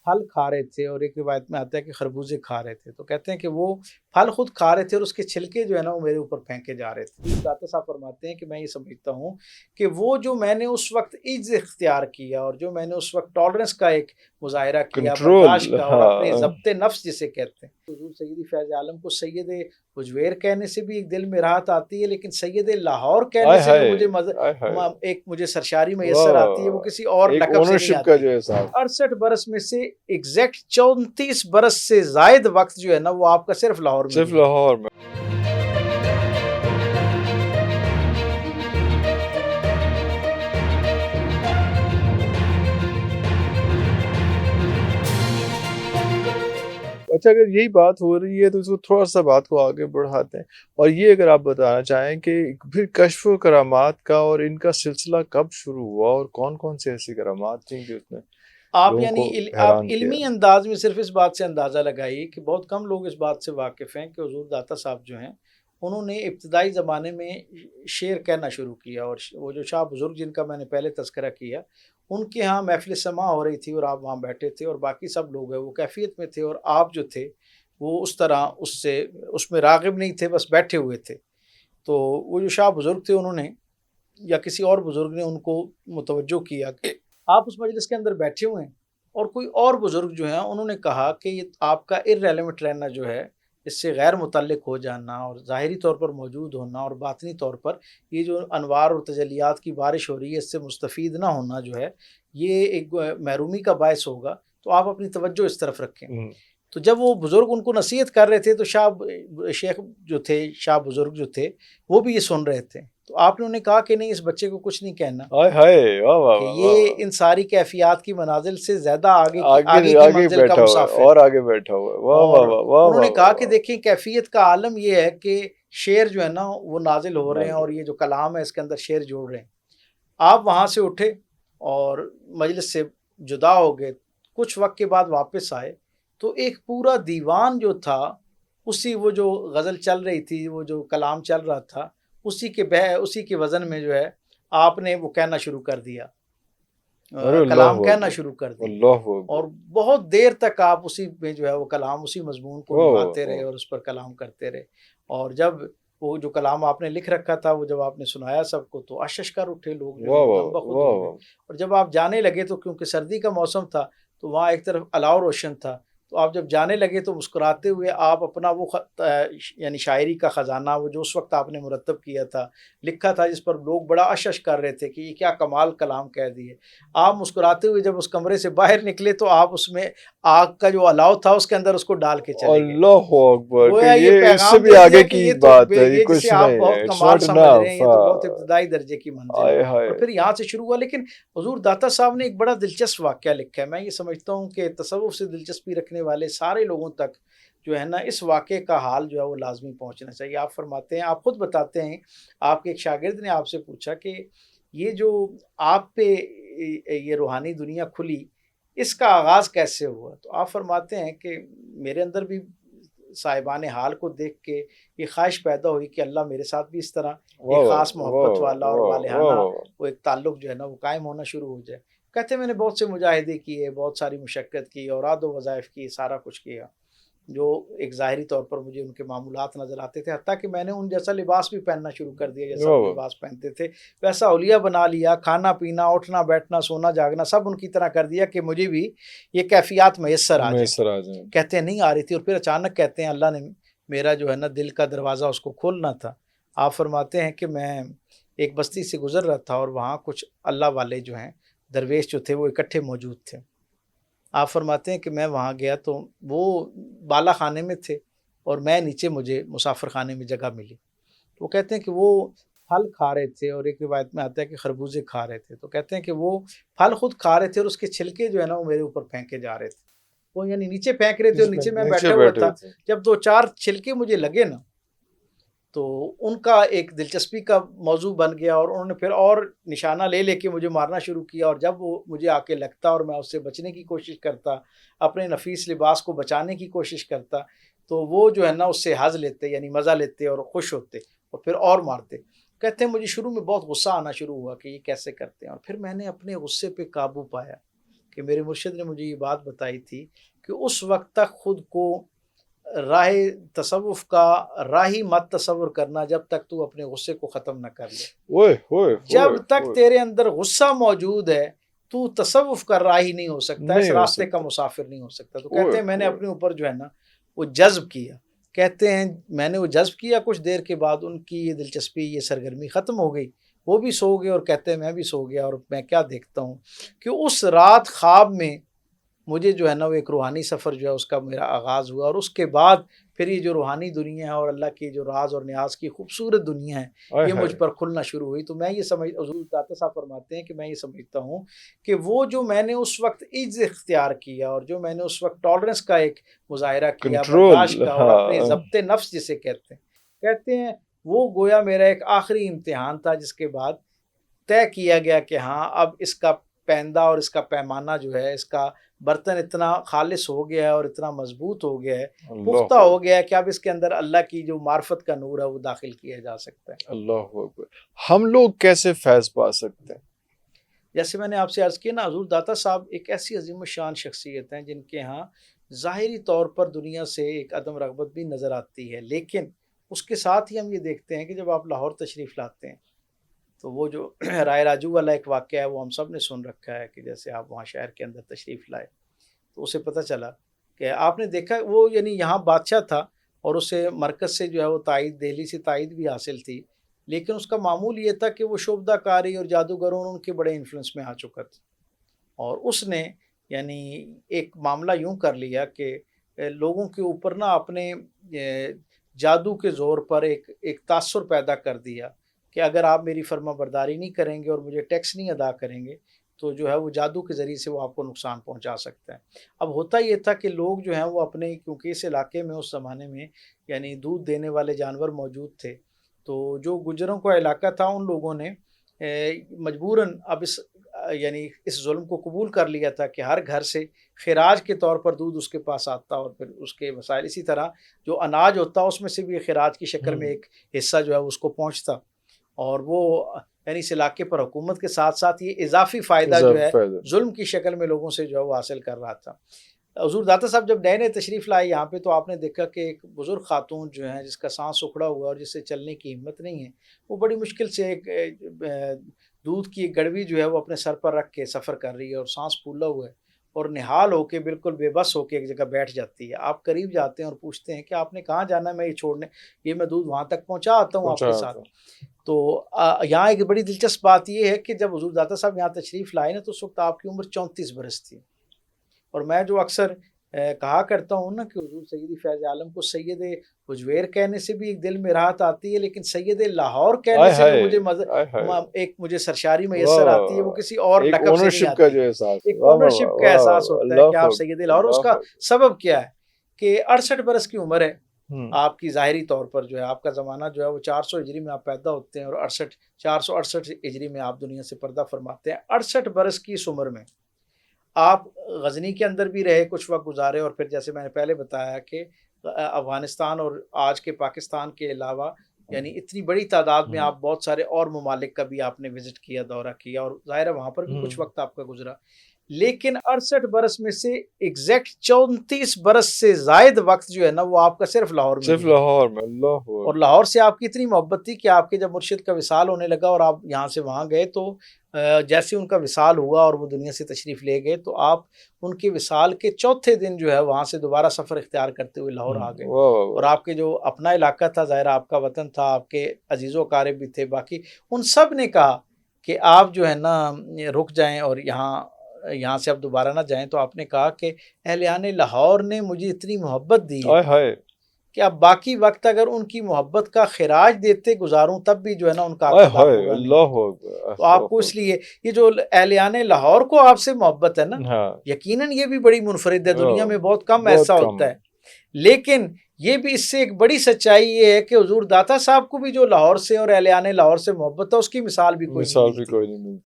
پھل کھا رہے تھے اور ایک روایت میں آتا ہے کہ خربوزے کھا رہے تھے، تو کہتے ہیں کہ وہ پھل خود کھا رہے تھے اور اس کے چھلکے جو ہے نا وہ میرے اوپر پھینکے جا رہے تھے۔ داتا صاحب فرماتے ہیں کہ میں یہ سمجھتا ہوں کہ وہ جو میں نے اس وقت عجز اختیار کیا اور جو میں نے اس وقت ٹالرنس کا ایک مظاہرہ کیا، کنٹرول. برداشت کا، اور اپنے ہاں. ضبط نفس جسے کہتے ہیں، حضور سیدی فیض عالم کو سید حجویر کہنے سے بھی ایک دل میں راحت آتی ہے، لیکن سید لاہور کہنے آئے سے جو ہائے مجھے آئے ہائے. ایک مجھے سرشاری میسر آتی ہے وہ واہ. کسی اور ایک لقب سے نہیں اونرشپ کا آتی۔ جو احساس. 68 برس میں سے ایگزیکٹ 34 برس سے زائد وقت جو ہے نا وہ آپ کا صرف لاہور میں صرف گزرا۔ لاہور میں. اچھا، اگر یہی بات ہو رہی ہے تو اس کو تھوڑا سا بات کو آگے بڑھاتے ہیں، اور یہ اگر آپ بتانا چاہیں کہ پھر کشف و کرامات کا اور ان کا سلسلہ کب شروع ہوا اور کون کون سے ایسی کرامات تھیں جو اس نے آپ لوگوں یعنی کو آپ حیران کیا؟ علمی انداز میں صرف اس بات سے اندازہ لگائیے کہ بہت کم لوگ اس بات سے واقف ہیں کہ حضور داتا صاحب جو ہیں انہوں نے ابتدائی زمانے میں شعر کہنا شروع کیا، اور وہ جو شاہ بزرگ جن کا میں نے پہلے تذکرہ کیا ان کے ہاں محفل سماع ہو رہی تھی اور آپ وہاں بیٹھے تھے اور باقی سب لوگ ہیں وہ کیفیت میں تھے، اور آپ جو تھے وہ اس طرح اس میں راغب نہیں تھے، بس بیٹھے ہوئے تھے۔ تو وہ جو شاہ بزرگ تھے انہوں نے یا کسی اور بزرگ نے ان کو متوجہ کیا کہ آپ اس مجلس کے اندر بیٹھے ہوئے ہیں، اور کوئی اور بزرگ جو ہیں انہوں نے کہا کہ یہ آپ کا ارریلیونٹ رہنا جو ہے، اس سے غیر متعلق ہو جانا اور ظاہری طور پر موجود ہونا اور باطنی طور پر یہ جو انوار اور تجلیات کی بارش ہو رہی ہے اس سے مستفید نہ ہونا جو ہے یہ ایک محرومی کا باعث ہوگا، تو آپ اپنی توجہ اس طرف رکھیں۔ تو جب وہ بزرگ ان کو نصیحت کر رہے تھے تو شیخ جو تھے، شاہ بزرگ جو تھے وہ بھی یہ سن رہے تھے، تو آپ نے انہیں کہا کہ نہیں، اس بچے کو کچھ نہیں کہنا، آئے ہائے. واہ واہ کہ واہ یہ واہ. ان ساری کیفیات کی منازل سے زیادہ آگے آگے کی آگے منزل کا بیٹھا ہوا ہے مسافر اور ہے۔ آگے بیٹھا ہوا ہے. واہ واہ اور واہ واہ انہوں نے واہ کہا واہ کہ دیکھیں کیفیت کا عالم یہ ہے کہ شعر جو ہے نا وہ نازل ہو رہے ہیں اور یہ جو کلام ہے اس کے اندر شعر جوڑ رہے ہیں۔ آپ وہاں سے اٹھے اور مجلس سے جدا ہو گئے، کچھ وقت کے بعد واپس آئے تو ایک پورا دیوان جو تھا، وہ جو غزل چل رہی تھی، وہ جو کلام چل رہا تھا، اسی کے وزن میں جو ہے آپ نے وہ کہنا شروع کر دیا، ارے اللہ کلام کہنا اکبر. شروع کر دی، اللہ اور اکبر. بہت دیر تک آپ اسی میں جو ہے وہ کلام اسی مضمون کو واہ واہ نبھاتے رہے واہ. اور اس پر کلام کرتے رہے، اور جب وہ جو کلام آپ نے لکھ رکھا تھا وہ جب آپ نے سنایا سب کو تو اشش کر اٹھے لوگ، جو ہے واہ وہ واہ دم بخود واہ ہو گئے، واہ. اور جب آپ جانے لگے تو کیونکہ سردی کا موسم تھا تو وہاں ایک طرف الاؤ روشن تھا، تو آپ جب جانے لگے تو مسکراتے ہوئے آپ اپنا وہ یعنی شاعری کا خزانہ وہ جو اس وقت آپ نے مرتب کیا تھا، لکھا تھا، جس پر لوگ بڑا اشش کر رہے تھے کہ یہ کیا کمال کلام کہہ دیے، آپ مسکراتے ہوئے جب اس کمرے سے باہر نکلے تو آپ اس میں آگ کا جو الاؤ تھا اس کے اندر اس کو ڈال کے چلے گئے۔ اللہ اکبر. کہ گویا یہ یہ اس سے پیغام بھی دے دیا آگے کہ کی یہ تو بات ہے، یہ یہ جسے کچھ آپ نہیں ہے. بہت اٹس کمال ناٹ سمجھ رہے ہیں انف. یہ تو بہت ابتدائی درجے کی منزل ہے، آئے اور ہائے. پھر یہاں سے شروع ہوا۔ لیکن حضور داتا صاحب نے ایک بڑا دلچسپ واقعہ لکھا ہے، میں یہ سمجھتا ہوں کہ تصوف سے دلچسپی رکھنے والے سارے لوگوں تک جو ہے نا اس واقعے کا حال جو ہے وہ لازمی پہنچنا چاہیے۔ آپ فرماتے ہیں، آپ خود بتاتے ہیں، آپ کے ایک شاگرد نے آپ سے پوچھا کہ یہ جو آپ پہ یہ روحانی دنیا کھلی اس کا آغاز کیسے ہوا، تو آپ فرماتے ہیں کہ میرے اندر بھی صاحبان حال کو دیکھ کے یہ خواہش پیدا ہوئی کہ اللہ میرے ساتھ بھی اس طرح واہ ایک واہ خاص واہ محبت والا اور واہ والہانہ واہ واہ. وہ ایک تعلق جو ہے نا وہ قائم ہونا شروع ہو جائے۔ کہتے ہیں میں نے بہت سے مجاہدے کیے، بہت ساری مشقت کی، اوراد و وظائف کی، سارا کچھ کیا جو ایک ظاہری طور پر مجھے ان کے معمولات نظر آتے تھے، حتیٰ کہ میں نے ان جیسا لباس بھی پہننا شروع کر دیا جیسا واہ وہ واہ. لباس پہنتے تھے، ویسا اولیاء بنا لیا، کھانا پینا، اٹھنا بیٹھنا، سونا جاگنا سب ان کی طرح کر دیا کہ مجھے بھی یہ کیفیات میسر آ جائیں۔ میسر آ جائیں. کہتے ہیں نہیں آ رہی تھی، اور پھر اچانک کہتے ہیں اللہ نے میرا جو ہے نا دل کا دروازہ اس کو کھولنا تھا۔ آپ فرماتے ہیں کہ میں ایک بستی سے گزر رہا تھا اور وہاں کچھ اللہ والے جو ہیں درویش جو تھے وہ اکٹھے موجود تھے۔ آپ فرماتے ہیں کہ میں وہاں گیا تو وہ بالا خانے میں تھے اور میں نیچے، مجھے مسافر خانے میں جگہ ملی، تو وہ کہتے ہیں کہ وہ پھل کھا رہے تھے، اور ایک روایت میں آتا ہے کہ خربوزے کھا رہے تھے، تو کہتے ہیں کہ وہ پھل خود کھا رہے تھے اور اس کے چھلکے جو ہے نا وہ میرے اوپر پھینکے جا رہے تھے، وہ یعنی نیچے پھینک رہے تھے اور نیچے میں بیٹھا ہوا بیٹھے تھا۔ تھے. جب دو چار چھلکے مجھے لگے نا تو ان کا ایک دلچسپی کا موضوع بن گیا، اور انہوں نے پھر اور نشانہ لے کے مجھے مارنا شروع کیا، اور جب وہ مجھے آ کے لگتا اور میں اس سے بچنے کی کوشش کرتا، اپنے نفیس لباس کو بچانے کی کوشش کرتا، تو وہ جو ہے نا اس سے حظ لیتے، یعنی مزہ لیتے اور خوش ہوتے اور پھر اور مارتے۔ کہتے ہیں مجھے شروع میں بہت غصہ آنا شروع ہوا کہ یہ کیسے کرتے ہیں، اور پھر میں نے اپنے غصے پہ قابو پایا، کہ میرے مرشد نے مجھے یہ بات بتائی تھی کہ اس وقت تک خود کو راہ تصوف کا راہی مت تصور کرنا جب تک تو اپنے غصے کو ختم نہ کر لے. جب تک تیرے اندر غصہ موجود ہے تو تصوف کا راہی نہیں ہو سکتا, اس راستے کا مسافر نہیں ہو سکتا. تو کہتے ہیں میں نے اپنے اوپر جو ہے نا وہ جذب کیا, کہتے ہیں میں نے وہ جذب کیا, کچھ دیر کے بعد ان کی یہ دلچسپی یہ سرگرمی ختم ہو گئی, وہ بھی سو گئے, اور کہتے ہیں میں بھی سو گیا. اور میں کیا دیکھتا ہوں کہ اس رات خواب میں مجھے جو ہے نا وہ ایک روحانی سفر جو ہے اس کا میرا آغاز ہوا, اور اس کے بعد پھر یہ جو روحانی دنیا ہے اور اللہ کی جو راز اور نیاز کی خوبصورت دنیا ہے یہ مجھ پر کھلنا شروع ہوئی. تو میں یہ حضور داتا صاحب فرماتے ہیں کہ میں یہ سمجھتا ہوں کہ وہ جو میں نے اس وقت عجز اختیار کیا اور جو میں نے اس وقت ٹالرنس کا ایک مظاہرہ کیا, برداشت کا, اور اپنے ضبط نفس جسے کہتے ہیں وہ گویا میرا ایک آخری امتحان تھا, جس کے بعد طے کیا گیا کہ ہاں اب اس کا پیندہ اور اس کا پیمانہ جو ہے, اس کا برتن اتنا خالص ہو گیا ہے اور اتنا مضبوط ہو گیا ہے, پختہ ہو گیا ہے کہ اب اس کے اندر اللہ کی جو معرفت کا نور ہے وہ داخل کیا جا سکتا ہے. اللہ اکبر. ہم لوگ کیسے فیض پا سکتے ہیں؟ جیسے میں نے آپ سے عرض کیا نا, حضور داتا صاحب ایک ایسی عظیم الشان شخصیت ہیں جن کے ہاں ظاہری طور پر دنیا سے ایک عدم رغبت بھی نظر آتی ہے, لیکن اس کے ساتھ ہی ہم یہ دیکھتے ہیں کہ جب آپ لاہور تشریف لاتے ہیں تو وہ جو رائے راجو والا ایک واقعہ ہے وہ ہم سب نے سن رکھا ہے کہ جیسے آپ وہاں شہر کے اندر تشریف لائے تو اسے پتہ چلا کہ آپ نے دیکھا وہ یعنی یہاں بادشاہ تھا اور اسے مرکز سے جو ہے وہ تائید, دہلی سے تائید بھی حاصل تھی, لیکن اس کا معمول یہ تھا کہ وہ شعبدہ کاری اور جادوگروں ان کے بڑے انفلوئنس میں آ چکا تھا, اور اس نے یعنی ایک معاملہ یوں کر لیا کہ لوگوں کے اوپر نا اپنے جادو کے زور پر ایک تاثر پیدا کر دیا کہ اگر آپ میری فرما برداری نہیں کریں گے اور مجھے ٹیکس نہیں ادا کریں گے تو جو ہے وہ جادو کے ذریعے سے وہ آپ کو نقصان پہنچا سکتا ہے. اب ہوتا یہ تھا کہ لوگ جو ہیں وہ اپنے, کیونکہ اس علاقے میں اس زمانے میں یعنی دودھ دینے والے جانور موجود تھے, تو جو گجروں کا علاقہ تھا ان لوگوں نے مجبوراً اب یعنی اس ظلم کو قبول کر لیا تھا کہ ہر گھر سے خراج کے طور پر دودھ اس کے پاس آتا اور پھر اس کے وسائل, اسی طرح جو اناج ہوتا اس میں سے بھی خراج کی شکل میں ایک حصہ جو ہے اس کو پہنچتا, اور وہ یعنی اس علاقے پر حکومت کے ساتھ ساتھ یہ اضافی فائدہ جو ہے ظلم کی شکل میں لوگوں سے جو ہے وہ حاصل کر رہا تھا. حضور داتا صاحب جب نئے تشریف لائے یہاں پہ تو آپ نے دیکھا کہ ایک بزرگ خاتون جو ہیں جس کا سانس اکھڑا ہوا اور جس سے چلنے کی ہمت نہیں ہے, وہ بڑی مشکل سے ایک دودھ کی ایک گڑوی جو ہے وہ اپنے سر پر رکھ کے سفر کر رہی ہے اور سانس پھولا ہوا ہے اور نہال ہو کے بالکل بے بس ہو کے ایک جگہ بیٹھ جاتی ہے. آپ قریب جاتے ہیں اور پوچھتے ہیں کہ آپ نے کہاں جانا ہے, میں یہ چھوڑنے, یہ میں دودھ وہاں تک پہنچا آتا ہوں آپ کے ساتھ. تو یہاں ایک بڑی دلچسپ بات یہ ہے کہ جب حضور داتا صاحب یہاں تشریف لائے نا تو اس وقت آپ کی عمر 34 برس تھی, اور میں جو اکثر کہا کرتا ہوں نا کہ حضور سیدی فیض عالم کو سید حجویر کہنے سے بھی ایک دل میں راحت آتی ہے, لیکن سید لاہور کہنے سے جو مجھے سرشاری میسر آتی ہے وہ کسی اور لقب سے نہیں آتی, ایک اونرشپ کا احساس ہوتا ہے کہ آپ سید لاہور. اس کا سبب کیا ہے کہ 68 برس کی عمر ہے آپ کی, ظاہری طور پر جو ہے آپ کا زمانہ جو ہے وہ 400 ہجری میں آپ پیدا ہوتے ہیں اور 468 ہجری میں آپ دنیا سے پردہ فرماتے ہیں. 68 برس کی اس عمر میں آپ غزنی کے اندر بھی رہے, کچھ وقت گزارے, اور پھر جیسے میں نے پہلے بتایا کہ افغانستان اور آج کے پاکستان کے علاوہ یعنی اتنی بڑی تعداد میں آپ بہت سارے اور ممالک کا بھی آپ نے وزٹ کیا, دورہ کیا, اور ظاہر ہے وہاں پر بھی کچھ وقت آپ کا گزرا, لیکن 68 برس میں سے ایگزیکٹ 34 برس سے زائد وقت جو ہے نا وہ آپ کا صرف لاہور میں. اللہ, اور لاہور سے آپ کی اتنی محبت تھی کہ آپ کے جب مرشد کا وصال ہونے لگا اور آپ یہاں سے وہاں گئے تو جیسے ان کا وصال ہوا اور وہ دنیا سے تشریف لے گئے تو آپ ان کے وصال کے چوتھے دن جو ہے وہاں سے دوبارہ سفر اختیار کرتے ہوئے لاہور آ گئے, اور آپ کے جو اپنا علاقہ تھا, ظاہر آپ کا وطن تھا, آپ کے عزیز و اقارب بھی تھے, باقی ان سب نے کہا کہ آپ جو ہے نا رک جائیں اور یہاں سے اب دوبارہ نہ جائیں. تو آپ نے کہا کہ اہلیان لاہور نے مجھے اتنی محبت دی ہے کہ اب باقی وقت اگر ان کی محبت کا خراج دیتے گزاروں تب بھی جو ہے نا ان کا تو آپ کو اس لیے یہ جو اہلیان لاہور کو آپ سے محبت ہے نا یقیناً یہ بھی بڑی منفرد ہے, دنیا میں بہت کم ایسا ہوتا ہے, لیکن یہ بھی اس سے ایک بڑی سچائی یہ ہے کہ حضور داتا صاحب کو بھی جو لاہور سے اور اہلیان لاہور سے محبت ہے اس کی مثال بھی کوئی نہیں ملتی.